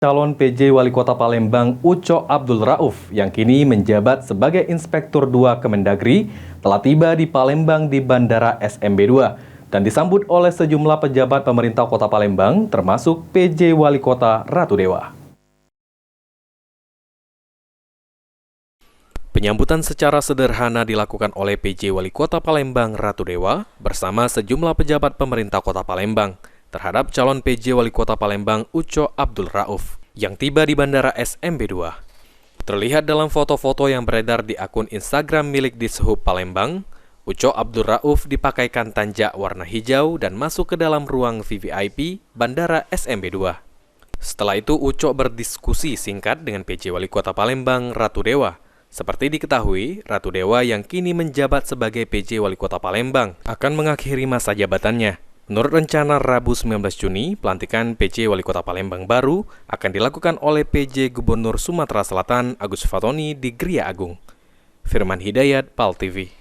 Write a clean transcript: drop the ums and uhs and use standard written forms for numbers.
Calon PJ Wali Kota Palembang Uco Abdul Rauf yang kini menjabat sebagai Inspektur 2 Kemendagri telah tiba di Palembang di Bandara SMB 2 dan disambut oleh sejumlah pejabat pemerintah Kota Palembang termasuk PJ Wali Kota Ratu Dewa. Penyambutan secara sederhana dilakukan oleh PJ Wali Kota Palembang Ratu Dewa bersama sejumlah pejabat pemerintah Kota Palembang terhadap calon PJ Wali Kota Palembang Uco Abdul Rauf yang tiba di Bandara SMB 2. Terlihat dalam foto-foto yang beredar di akun Instagram milik Dishub Palembang, Uco Abdul Rauf dipakaikan tanjak warna hijau dan masuk ke dalam ruang VVIP Bandara SMB 2. Setelah itu Uco berdiskusi singkat dengan PJ Wali Kota Palembang Ratu Dewa. Seperti diketahui, Ratu Dewa yang kini menjabat sebagai PJ Wali Kota Palembang akan mengakhiri masa jabatannya. Menurut rencana Rabu 19 Juni, pelantikan PJ Wali Kota Palembang baru akan dilakukan oleh PJ Gubernur Sumatera Selatan Agus Fatoni di Gria Agung. Firman Hidayat, PAL TV.